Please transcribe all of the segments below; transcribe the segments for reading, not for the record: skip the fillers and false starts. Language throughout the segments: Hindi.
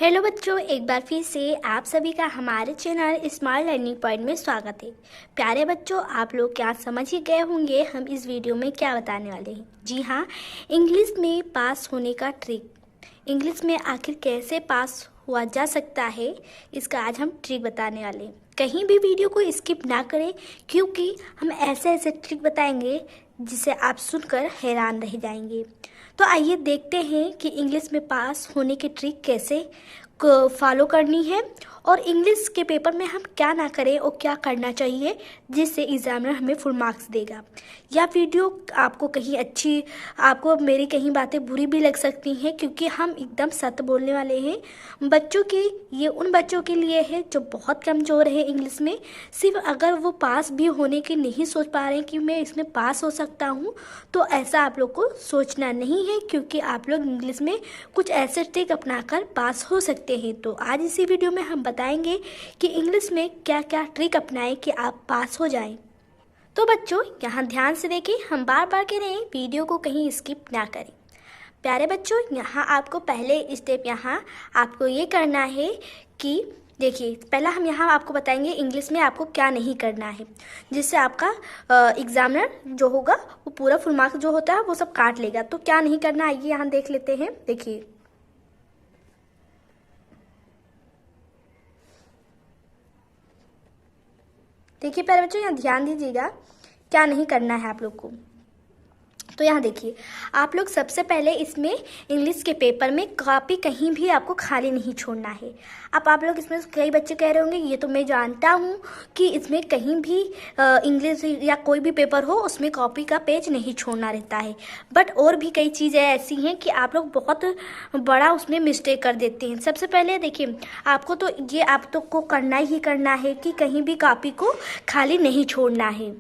हेलो बच्चों, एक बार फिर से आप सभी का हमारे चैनल स्मार्ट लर्निंग पॉइंट में स्वागत है। प्यारे बच्चों, आप लोग क्या समझ ही गए होंगे हम इस वीडियो में क्या बताने वाले हैं। जी हाँ, इंग्लिश में पास होने का ट्रिक। इंग्लिश में आखिर कैसे पास हुआ जा सकता है, इसका आज हम ट्रिक बताने वाले हैं। कहीं भी वीडियो को स्किप ना करें, क्योंकि हम ऐसे ऐसे ट्रिक बताएंगे जिसे आप सुनकर हैरान रह जाएंगे। तो आइए देखते हैं कि इंग्लिश में पास होने की ट्रिक कैसे फॉलो करनी है और इंग्लिश के पेपर में हम क्या ना करें और क्या करना चाहिए जिससे एग्जामिनर हमें फुल मार्क्स देगा। यह वीडियो आपको कहीं अच्छी, आपको मेरी कहीं बातें बुरी भी लग सकती हैं, क्योंकि हम एकदम सत्य बोलने वाले हैं। बच्चों की, ये उन बच्चों के लिए है जो बहुत कमज़ोर है इंग्लिश में। सिर्फ अगर वो पास भी होने की नहीं सोच पा रहे हैं कि मैं इसमें पास हो सकता हूँ, तो ऐसा आप लोग को सोचना नहीं है, क्योंकि आप लोग इंग्लिश में कुछ ऐसे ट्रिक अपनाकर पास हो सकते हैं। तो आज इसी वीडियो में हम बताएंगे कि इंग्लिश में क्या क्या ट्रिक अपनाएं कि आप पास हो जाएं। तो बच्चों, यहाँ ध्यान से देखें, हम बार बार कह रहे हैं वीडियो को कहीं स्किप ना करें। प्यारे बच्चों, यहाँ आपको पहले स्टेप यहाँ आपको ये करना है कि देखिए, पहला हम यहाँ आपको बताएंगे इंग्लिश में आपको क्या नहीं करना है, जिससे आपका एग्जामिनर जो होगा वो पूरा फुल मार्क्स जो होता है वो सब काट लेगा। तो क्या नहीं करना, आइए यहाँ देख लेते हैं। देखिए प्यारे बच्चों, यहाँ ध्यान दीजिएगा क्या नहीं करना है आप लोग को। तो यहाँ देखिए, आप लोग सबसे पहले इसमें इंग्लिश के पेपर में कॉपी कहीं भी आपको खाली नहीं छोड़ना है। अब आप लोग इसमें कई बच्चे कह रहे होंगे, ये तो मैं जानता हूँ कि इसमें कहीं भी इंग्लिश या कोई भी पेपर हो उसमें कॉपी का पेज नहीं छोड़ना रहता है। बट और भी कई चीज़ें ऐसी हैं कि आप लोग बहुत बड़ा उसमें मिस्टेक कर देते हैं। सबसे पहले देखिए, आपको तो ये आप तो को करना ही करना है कि कहीं भी कॉपी को खाली नहीं छोड़ना है।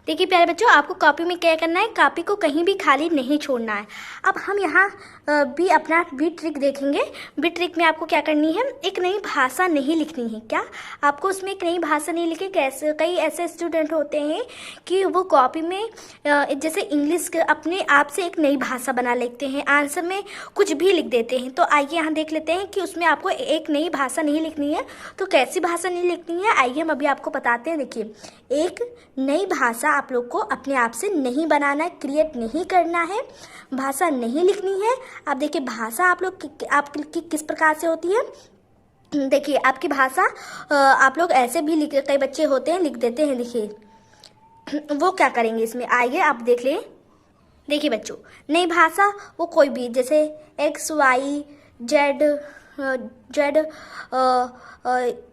देखिए प्यारे बच्चों, आपको कॉपी में क्या करना है, कॉपी को कहीं भी खाली नहीं छोड़ना है। अब हम यहाँ भी अपना भी ट्रिक देखेंगे। भी ट्रिक में आपको क्या करनी है, एक नई भाषा नहीं लिखनी है। क्या आपको उसमें एक नई भाषा नहीं लिखी। कैसे कई ऐसे स्टूडेंट होते हैं कि वो कॉपी में जैसे इंग्लिश अपने आप से एक नई भाषा बना लेते हैं, आंसर में कुछ भी लिख देते हैं। तो आइए यहाँ देख लेते हैं कि उसमें आपको एक नई भाषा नहीं लिखनी है। तो कैसी भाषा नहीं लिखनी है, आइए हम अभी आपको बताते हैं। देखिए, एक नई भाषा आप लोग को अपने आप से नहीं बनाना है, क्रिएट नहीं करना है, भाषा नहीं लिखनी है। अब देखिए, भाषा आप लोग आपकी किस प्रकार से होती है। देखिए, आपकी भाषा आप लोग ऐसे भी लिख, कई बच्चे होते हैं लिख देते हैं। देखिए वो क्या करेंगे इसमें, आइए आप देख लें। देखिए बच्चों, नई भाषा वो कोई भी, जैसे XY Z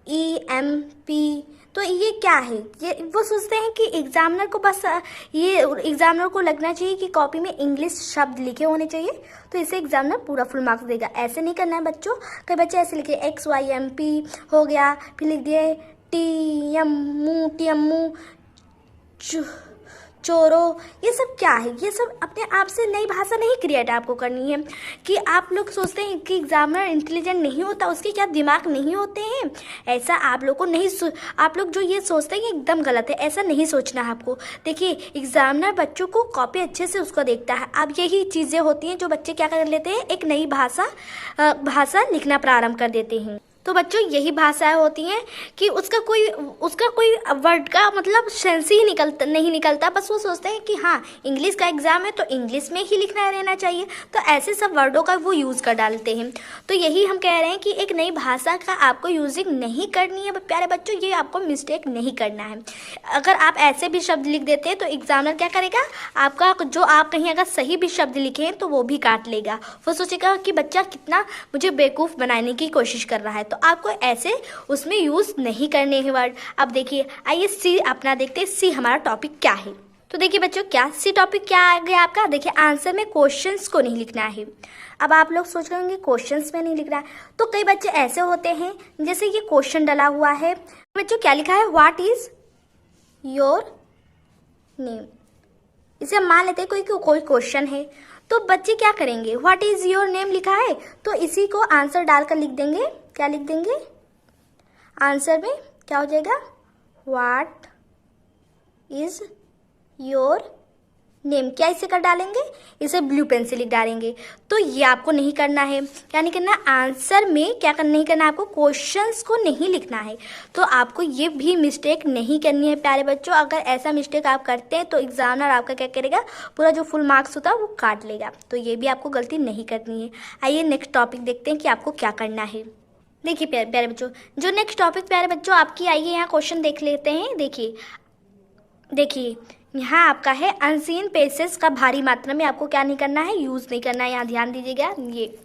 EMP, तो ये क्या है, ये वो सोचते हैं कि एग्जामिनर को बस ये एग्जामिनर को लगना चाहिए कि कॉपी में इंग्लिश शब्द लिखे होने चाहिए, तो इसे एग्जामिनर पूरा फुल मार्क्स देगा। ऐसे नहीं करना है बच्चों। कई बच्चे ऐसे लिखे XYMP हो गया, फिर लिख दिए TMU चोरो। ये सब क्या है, ये सब अपने आप से नई भाषा नहीं क्रिएट आपको करनी है। कि आप लोग सोचते हैं कि एग्जामिनर इंटेलिजेंट नहीं होता, उसके क्या दिमाग नहीं होते हैं, ऐसा आप लोग को नहीं आप लोग जो ये सोचते हैं एकदम गलत है। ऐसा नहीं सोचना है आपको। देखिए, एग्जामिनर बच्चों को कॉपी अच्छे से उसको देखता है। अब यही चीज़ें होती हैं जो बच्चे क्या कर लेते हैं, एक नई भाषा लिखना प्रारंभ कर देते हैं। तो बच्चों, यही भाषाएं होती हैं कि उसका कोई वर्ड का मतलब सेंस ही नहीं निकलता। बस वो सोचते हैं कि हाँ, इंग्लिश का एग्जाम है तो इंग्लिश में ही लिखना रहना चाहिए, तो ऐसे सब वर्डों का वो यूज़ कर डालते हैं। तो यही हम कह रहे हैं कि एक नई भाषा का आपको यूजिंग नहीं करनी है प्यारे बच्चों, ये आपको मिस्टेक नहीं करना है। अगर आप ऐसे भी शब्द लिख देते हैं तो एग्जामिनर क्या करेगा, आपका जो आप कहीं अगर सही भी शब्द लिखे हैं तो वो भी काट लेगा। वो सोचेगा कि बच्चा कितना मुझे बेवकूफ़ बनाने की कोशिश कर रहा है। तो आपको ऐसे उसमें यूज़ नहीं करने हैं वर्ड। अब देखिए, आइए सी अपना देखते हैं, सी हमारा टॉपिक क्या है। तो देखिए बच्चों, क्या सी टॉपिक क्या आ गया आपका। देखिए, आंसर में क्वेश्चंस को नहीं लिखना है। अब आप लोग सोच रहे होंगे क्वेश्चंस में नहीं लिख रहा है, तो कई बच्चे ऐसे होते हैं, जैसे ये क्वेश्चन डला हुआ है। बच्चों क्या लिखा है, व्हाट इज योर नेम। इसे हम मान लेते हैं कोई क्वेश्चन है, तो बच्चे क्या करेंगे, व्हाट इज योर नेम लिखा है तो इसी को आंसर डालकर लिख देंगे। क्या लिख देंगे, आंसर में क्या हो जाएगा, व्हाट इज योर नेम क्या इसे कर डालेंगे, इसे ब्लू पेन से लिख डालेंगे। तो ये आपको नहीं करना है। क्या नहीं करना, आंसर में क्या नहीं करना है आपको, क्वेश्चंस को नहीं लिखना है। तो आपको ये भी मिस्टेक नहीं करनी है प्यारे बच्चों। अगर ऐसा मिस्टेक आप करते हैं तो एग्जामिनर आपका क्या करेगा, पूरा जो फुल मार्क्स होता है वो काट लेगा। तो ये भी आपको गलती नहीं करनी है। आइए नेक्स्ट टॉपिक देखते हैं कि आपको क्या करना है। देखिए प्यारे बच्चों, जो नेक्स्ट टॉपिक प्यारे बच्चों आपकी आइए यहाँ क्वेश्चन देख लेते हैं। देखिए यहाँ आपका है अनसीन पेसेस का भारी मात्रा में आपको क्या नहीं करना है, यूज़ नहीं करना है। यहाँ ध्यान दीजिएगा, ये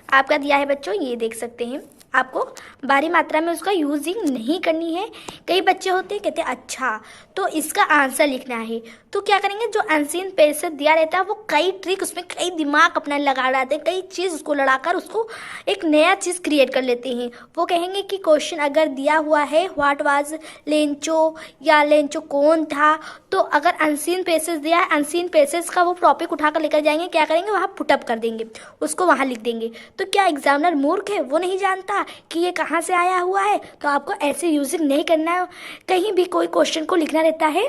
आपका दिया है बच्चों, ये देख सकते हैं। आपको भारी मात्रा में उसका यूजिंग नहीं करनी है। कई बच्चे होते हैं कहते हैं अच्छा तो इसका आंसर लिखना है, तो क्या करेंगे, जो अनसीन पेसेस दिया रहता है वो कई ट्रिक उसमें कई दिमाग अपना लगा डालते हैं, कई चीज़ उसको लड़ाकर उसको एक नया चीज़ क्रिएट कर लेते हैं। वो कहेंगे कि क्वेश्चन अगर दिया हुआ है व्हाट वाज लेंचो या लेंचो कौन था, तो अगर अनसीन पेसेस दिया है, अनसीन पेसेस का वो टॉपिक उठाकर लेकर जाएंगे, क्या करेंगे, वहाँ पुटअप कर देंगे, उसको वहाँ लिख देंगे। तो क्या एग्जामिनर मूर्ख है, वो नहीं जानता कि ये कहाँ से आया हुआ है? तो आपको ऐसे यूजिंग नहीं करना है। कहीं भी कोई क्वेश्चन को लिखना रहता है,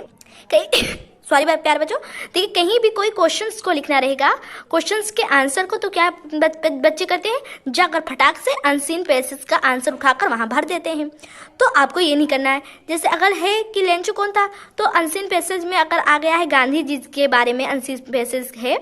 कहीं सॉरी प्यारे बच्चों, देखिए कहीं भी कोई क्वेश्चंस को लिखना रहेगा, क्वेश्चंस के आंसर को तो क्या बच्चे करते हैं, जाकर फटाक से अनसीन पेसेस का आंसर उठाकर वहां भर देते हैं। तो आपको ये नहीं करना है। जैसे अगर है कि लेंचो कौन था, तो अनसीन पेसेज में अगर आ गया है गांधी जी के बारे में अनसीन पेसेज है,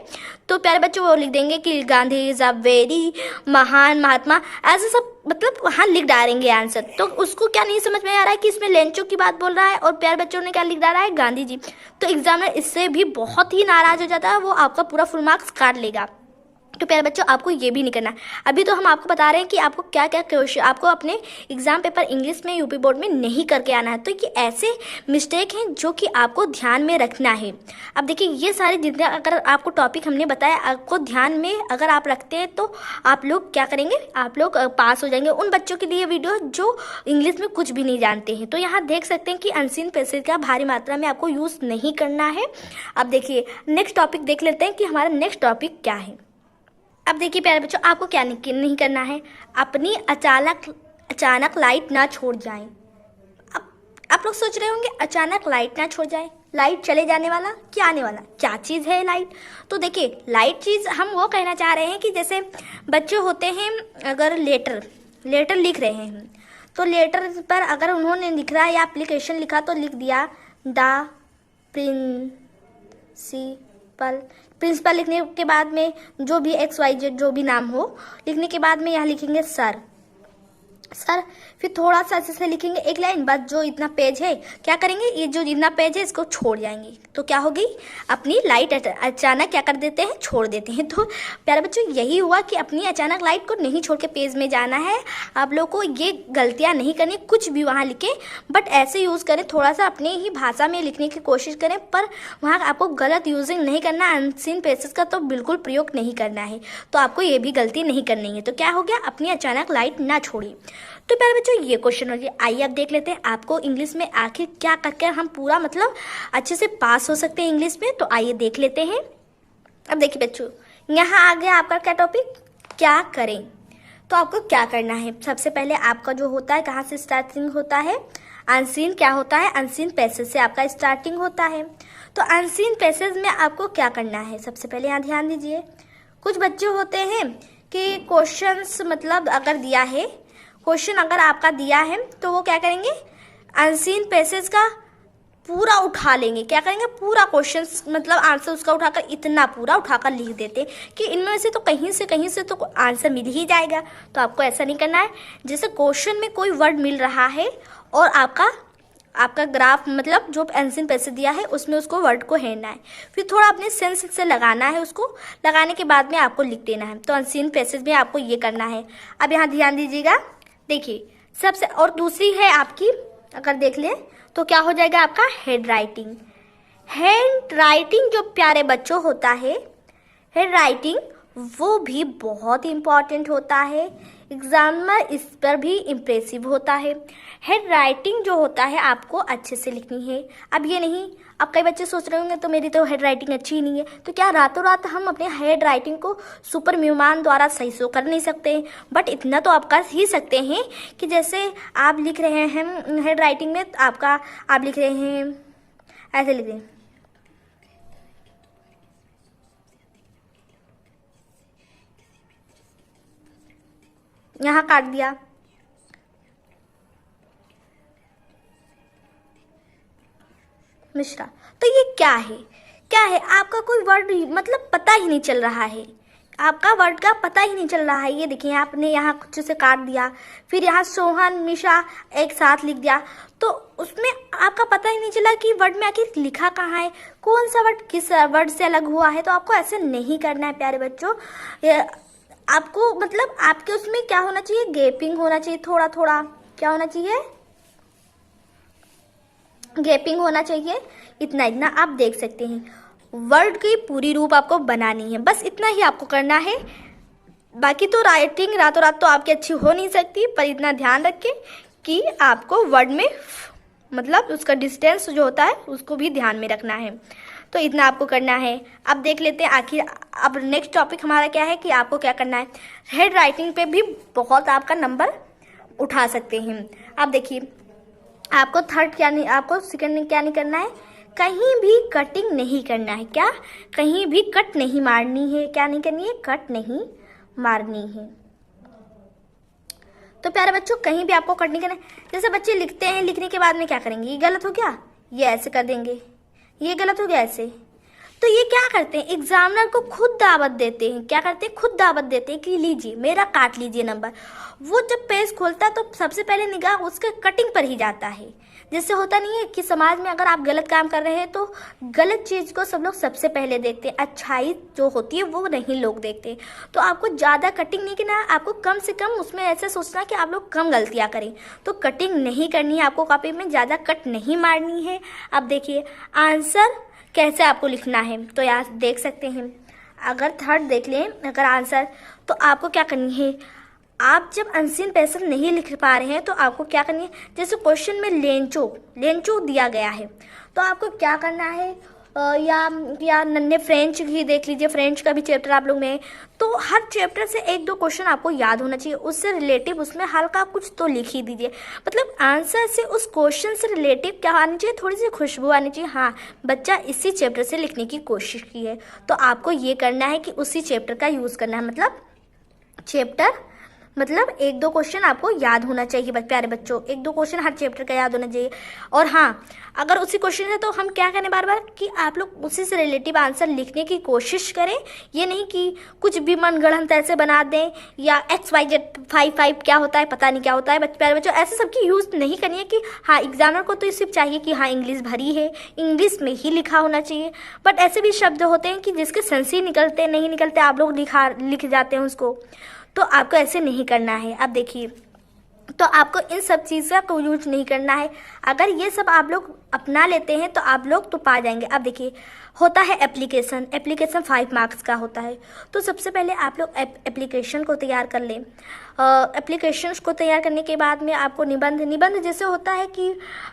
तो प्यारे बच्चों वो लिख देंगे कि गांधी इज अ वेरी महान महात्मा, ऐसे सब मतलब वहाँ लिख डालेंगे आंसर। तो उसको क्या नहीं समझ में आ रहा है कि इसमें लेंचो की बात बोल रहा है और प्यारे बच्चों ने क्या लिख डाला है, गांधी जी। तो एग्जामिनर इससे भी बहुत ही नाराज हो जाता है, वो आपका पूरा फुल मार्क्स काट लेगा। तो प्यारे बच्चों आपको ये भी नहीं करना। अभी तो हम आपको बता रहे हैं कि आपको क्या क्या क्वेश्चन आपको अपने एग्जाम पेपर इंग्लिश में यूपी बोर्ड में नहीं करके आना है। तो ये ऐसे मिस्टेक हैं जो कि आपको ध्यान में रखना है। अब देखिए ये सारे जितने अगर आपको टॉपिक हमने बताया आपको ध्यान में अगर आप रखते हैं तो आप लोग क्या करेंगे, आप लोग पास हो जाएंगे। उन बच्चों के लिए वीडियो जो इंग्लिश में कुछ भी नहीं जानते हैं। तो यहाँ देख सकते हैं कि अनसीन पेसेज का भारी मात्रा में आपको यूज़ नहीं करना है। अब देखिए नेक्स्ट टॉपिक देख लेते हैं कि हमारा नेक्स्ट टॉपिक क्या है। अब देखिए प्यारे बच्चों आपको क्या नहीं करना है, अपनी अचानक लाइट ना छोड़ जाएं। अब आप लोग सोच रहे होंगे अचानक लाइट ना छोड़ जाए, लाइट चले जाने वाला क्या आने वाला, क्या चीज़ है लाइट? तो देखिए लाइट चीज़ हम वो कहना चाह रहे हैं कि जैसे बच्चे होते हैं, अगर लेटर लिख रहे हैं तो लेटर पर अगर उन्होंने लिख रहा है या एप्लीकेशन लिखा तो लिख दिया द प्रिंसिपल लिखने के बाद में जो भी XYZ जो भी नाम हो लिखने के बाद में यहाँ लिखेंगे सर, फिर थोड़ा सा अच्छे से लिखेंगे एक लाइन, बस जो इतना पेज है क्या करेंगे, ये जो इतना पेज है इसको छोड़ जाएंगे। तो क्या हो गई, अपनी लाइट अचानक क्या कर देते हैं, छोड़ देते हैं। तो प्यारे बच्चों यही हुआ कि अपनी अचानक लाइट को नहीं छोड़ के पेज में जाना है। आप लोग को ये गलतियाँ नहीं करनी, कुछ भी वहाँ लिखें बट ऐसे यूज़ करें, थोड़ा सा अपने ही भाषा में लिखने की कोशिश करें, पर वहाँ आपको गलत यूजिंग नहीं करना, अनसीन पेसेस का तो बिल्कुल प्रयोग नहीं करना है। तो आपको ये भी गलती नहीं करनी है। तो क्या हो गया, अपनी अचानक लाइट ना छोड़िए। तो प्यारे बच्चों ये क्वेश्चन हो गया। आइए अब देख लेते हैं आपको इंग्लिश में आखिर क्या करके हम पूरा मतलब अच्छे से पास हो सकते हैं इंग्लिश में। तो आइए देख लेते हैं। अब देखिए बच्चों यहाँ आ गया आपका क्या टॉपिक, क्या करें। तो आपको क्या करना है, सबसे पहले आपका जो होता है कहाँ से स्टार्टिंग होता है, अनसीन क्या होता है, अनसीन पैसेज से आपका स्टार्टिंग होता है। तो अनसीन पैसेज में आपको क्या करना है, सबसे पहले यहाँ ध्यान दीजिए। कुछ बच्चे होते हैं कि क्वेश्चंस मतलब अगर दिया है, क्वेश्चन अगर आपका दिया है तो वो क्या करेंगे, अनसीन पैसेज का पूरा उठा लेंगे, क्या करेंगे, पूरा क्वेश्चन मतलब आंसर उसका उठाकर इतना पूरा उठाकर लिख देते कि इनमें से तो कहीं से तो आंसर मिल ही जाएगा। तो आपको ऐसा नहीं करना है। जैसे क्वेश्चन में कोई वर्ड मिल रहा है और आपका ग्राफ मतलब जो अनसीन पैसेज दिया है उसमें उसको वर्ड को हेरना है, फिर थोड़ा अपने सेंस से लगाना है, उसको लगाने के बाद में आपको लिख देना है। तो अनसीन पैसेज में आपको ये करना है। अब यहाँ ध्यान दीजिएगा, देखिए सबसे और दूसरी है आपकी, अगर देख लें तो क्या हो जाएगा आपका हेड राइटिंग। हैंड राइटिंग जो प्यारे बच्चों होता है, हेड राइटिंग वो भी बहुत इम्पॉर्टेंट होता है। एग्जामिनर इस पर भी इम्प्रेसिव होता है। हेड राइटिंग जो होता है आपको अच्छे से लिखनी है। अब ये नहीं, अब कई बच्चे सोच रहे होंगे तो मेरी तो हेड राइटिंग अच्छी ही नहीं है, तो क्या रातों रात हम अपने हेड राइटिंग को सुपर म्यूमान द्वारा सही से कर नहीं सकते, बट इतना तो आप कर ही सकते हैं कि जैसे आप लिख रहे हैं हेड राइटिंग में आप लिख रहे हैं ऐसे लिख रहे हैं, यहाँ काट दिया। मिश्रा। तो ये क्या है, क्या है? आपका कोई वर्ड मतलब पता ही नहीं चल रहा है, आपका वर्ड का पता ही नहीं चल रहा है। ये देखिए आपने यहाँ कुछ से काट दिया, फिर यहाँ सोहन मिश्रा एक साथ लिख दिया, तो उसमें आपका पता ही नहीं चला कि वर्ड में आखिर लिखा कहाँ है, कौन सा वर्ड किस वर्ड से अलग हुआ है। तो आपको ऐसे नहीं करना है प्यारे बच्चों। आपको मतलब आपके उसमें क्या होना चाहिए, गैपिंग होना चाहिए, थोड़ा थोड़ा क्या होना चाहिए, गैपिंग होना चाहिए। इतना इतना आप देख सकते हैं। वर्ड की पूरी रूप आपको बनानी है, बस इतना ही आपको करना है। बाकी तो राइटिंग रातों रात तो आपकी अच्छी हो नहीं सकती, पर इतना ध्यान रखें कि आपको वर्ड में मतलब उसका डिस्टेंस जो होता है उसको भी ध्यान में रखना है। तो इतना आपको करना है। अब देख लेते हैं आखिर अब नेक्स्ट टॉपिक हमारा क्या है कि आपको क्या करना है। हेड राइटिंग पे भी बहुत आपका नंबर उठा सकते हैं। अब देखिए आपको थर्ड क्या नहीं, आपको सेकंड क्या नहीं करना है, कहीं भी कटिंग नहीं करना है। क्या, कहीं भी कट नहीं मारनी है। क्या नहीं करनी है, कट नहीं मारनी है। तो प्यारे बच्चों कहीं भी आपको कट नहीं करना है। जैसे बच्चे लिखते हैं, लिखने के बाद में क्या करेंगे, ये गलत हो गया, ये ऐसे कर देंगे, ये गलत हो गया ऐसे। तो ये क्या करते हैं, एग्जामिनर को खुद दावत देते हैं। क्या करते हैं, खुद दावत देते हैं कि लीजिए मेरा काट लीजिए नंबर। वो जब पेज खोलता है तो सबसे पहले निगाह उसके कटिंग पर ही जाता है। जिससे होता नहीं है कि समाज में अगर आप गलत काम कर रहे हैं तो गलत चीज़ को सब लोग सबसे पहले देखते हैं, अच्छाई जो होती है वो नहीं लोग देखते। तो आपको ज़्यादा कटिंग नहीं करना, आपको कम से कम उसमें ऐसे सोचना कि आप लोग कम गलतियाँ करें। तो कटिंग नहीं करनी है आपको, कॉपी में ज़्यादा कट नहीं मारनी है। अब देखिए आंसर कैसे आपको लिखना है, तो यार देख सकते हैं। अगर थर्ड देख लें अगर आंसर, तो आपको क्या करनी है, आप जब अनसीन पैसेज नहीं लिख पा रहे हैं तो आपको क्या करनी है, जैसे क्वेश्चन में लेंचो दिया गया है तो आपको क्या करना है, या नन्हे फ्रेंच ही देख लीजिए, फ्रेंच का भी चैप्टर आप लोग में है। तो हर चैप्टर से एक दो क्वेश्चन आपको याद होना चाहिए, उससे रिलेटिव उसमें हल्का कुछ तो लिख ही दीजिए। मतलब आंसर से उस क्वेश्चन से रिलेटिव क्या आनी चाहिए, थोड़ी सी खुशबू आनी चाहिए, हाँ बच्चा इसी चैप्टर से लिखने की कोशिश की है। तो आपको ये करना है कि उसी चैप्टर का यूज़ करना है। मतलब एक दो क्वेश्चन आपको याद होना चाहिए प्यारे बच्चों, एक दो क्वेश्चन हर चैप्टर का याद होना चाहिए। और हाँ अगर उसी क्वेश्चन है तो हम क्या करें बार बार कि आप लोग उसी से रिलेटिव आंसर लिखने की कोशिश करें। ये नहीं कि कुछ भी मनगढ़ंत ऐसे बना दें, या XYZ 5 क्या होता है पता नहीं क्या होता है। प्यारे बच्चों ऐसे सबकी यूज़ नहीं करनी है कि हाँ एग्जामिनर को तो सिर्फ चाहिए कि हाँ इंग्लिश भरी है, इंग्लिश में ही लिखा होना चाहिए। बट ऐसे भी शब्द होते हैं कि जिसके सेंस ही निकलते नहीं निकलते, आप लोग लिख जाते हैं उसको। तो आपको ऐसे नहीं करना है। अब देखिए तो आपको इन सब चीज़ का यूज नहीं करना है। अगर ये सब आप लोग अपना लेते हैं तो आप लोग तो पा जाएंगे। अब देखिए होता है एप्लीकेशन 5 मार्क्स का होता है। तो सबसे पहले आप लोग एप्लीकेशन को तैयार कर लें। एप्लीकेशन को तैयार करने के बाद में आपको निबंध जैसे होता है कि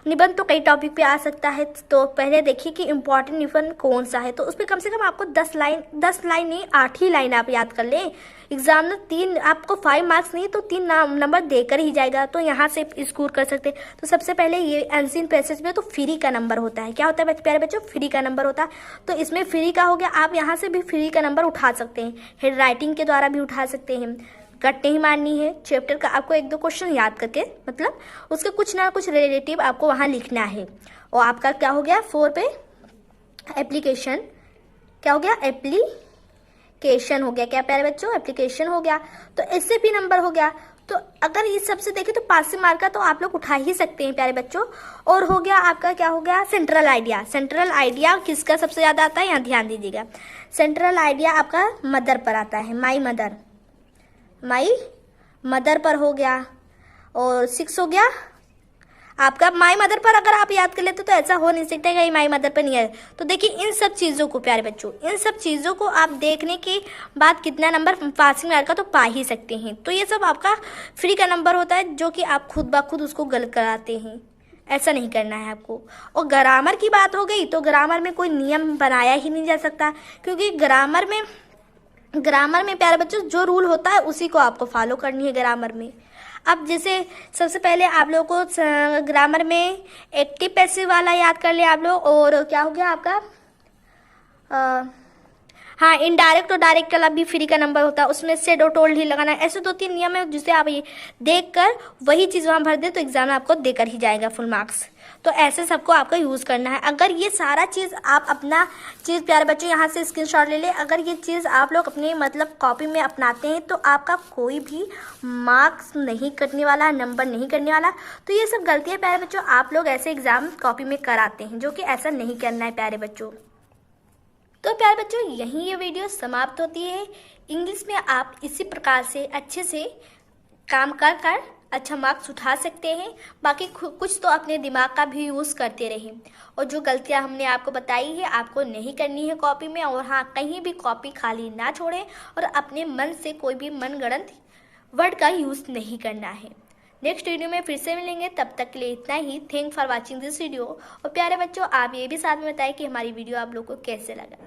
निबंध तो कई टॉपिक पे आ सकता है। तो पहले देखिए कि इम्पॉर्टेंट निबंध कौन सा है, तो उस पर कम से कम आपको 10 लाइन नहीं 8 ही लाइन आप याद कर लें। एग्जामिनर 3 आपको 5 मार्क्स नहीं तो 3 नंबर देकर ही जाएगा, तो यहाँ से स्कोर कर सकते हैं। तो सबसे पहले ये अनसीन पैसेज में तो फ्री का नंबर होता है। क्या होता है प्यारे बच्चों, फ्री का नंबर होता है। तो इसमें फ्री का हो गया, आप यहाँ से भी फ्री का नंबर उठा सकते हैं, हेड राइटिंग के द्वारा भी उठा सकते हैं। कट नहीं मारनी है, चैप्टर का आपको एक दो क्वेश्चन याद करके मतलब उसके कुछ ना कुछ रिलेटिव आपको वहाँ लिखना है। और आपका क्या हो गया 4 पे एप्लीकेशन, क्या हो गया एप्लीकेशन हो गया। क्या प्यारे बच्चों, एप्लीकेशन हो गया। तो इससे भी नंबर हो गया। तो अगर इस सबसे देखें तो पासिंग मार्क का तो आप लोग उठा ही सकते हैं प्यारे बच्चों। और हो गया आपका क्या हो गया सेंट्रल आइडिया किसका सबसे ज़्यादा आता है, यहाँ ध्यान दीजिएगा। सेंट्रल आइडिया आपका मदर पर आता है, माई मदर पर हो गया। और 6 हो गया आपका माई मदर पर। अगर आप याद कर लेते तो ऐसा हो नहीं सकता कि माई मदर पर नहीं है। तो देखिए इन सब चीज़ों को प्यारे बच्चों, इन सब चीज़ों को आप देखने के बाद कितना नंबर पासिंग मार्क का तो पा ही सकते हैं। तो ये सब आपका फ्री का नंबर होता है जो कि आप खुद ब खुद उसको गलत कराते हैं, ऐसा नहीं करना है आपको। और ग्रामर की बात हो गई तो ग्रामर में कोई नियम बनाया ही नहीं जा सकता, क्योंकि ग्रामर में प्यारे बच्चों जो रूल होता है उसी को आपको फॉलो करनी है ग्रामर में। अब जैसे सबसे पहले आप लोगों को ग्रामर में एक्टिव पैसिव वाला याद कर ले आप लोग। और क्या हो गया आपका हाँ, इनडायरेक्ट और डायरेक्ट वाला भी फ्री का नंबर होता है, उसमें सेड और टोल्ड ही लगाना है। ऐसे 2-3 नियम है जिसे आप ये देख कर वही चीज़ वहाँ भर दे तो एग्जाम में आपको देकर ही जाएगा फुल मार्क्स। तो ऐसे सबको आपका यूज़ करना है। अगर ये सारा चीज़ आप अपना चीज़ प्यारे बच्चों यहाँ से स्क्रीनशॉट ले ले, अगर ये चीज़ आप लोग अपने मतलब कॉपी में अपनाते हैं तो आपका कोई भी मार्क्स नहीं कटने वाला, नंबर नहीं करने वाला। तो ये सब गलतियाँ प्यारे बच्चों आप लोग ऐसे एग्ज़ाम कॉपी में कराते हैं, जो कि ऐसा नहीं करना है प्यारे बच्चों। तो प्यारे बच्चों यहीं ये वीडियो समाप्त होती है। इंग्लिश में आप इसी प्रकार से अच्छे से काम कर कर अच्छा मार्क्स उठा सकते हैं। बाकी कुछ तो अपने दिमाग का भी यूज़ करते रहें, और जो गलतियां हमने आपको बताई है आपको नहीं करनी है कॉपी में। और हाँ, कहीं भी कॉपी खाली ना छोड़ें और अपने मन से कोई भी मनगढ़ंत वर्ड का यूज़ नहीं करना है। नेक्स्ट वीडियो में फिर से मिलेंगे, तब तक के लिए इतना ही। Thank for watching this video. और प्यारे बच्चों आप ये भी साथ में बताएं कि हमारी वीडियो आप लोग को कैसे लगा।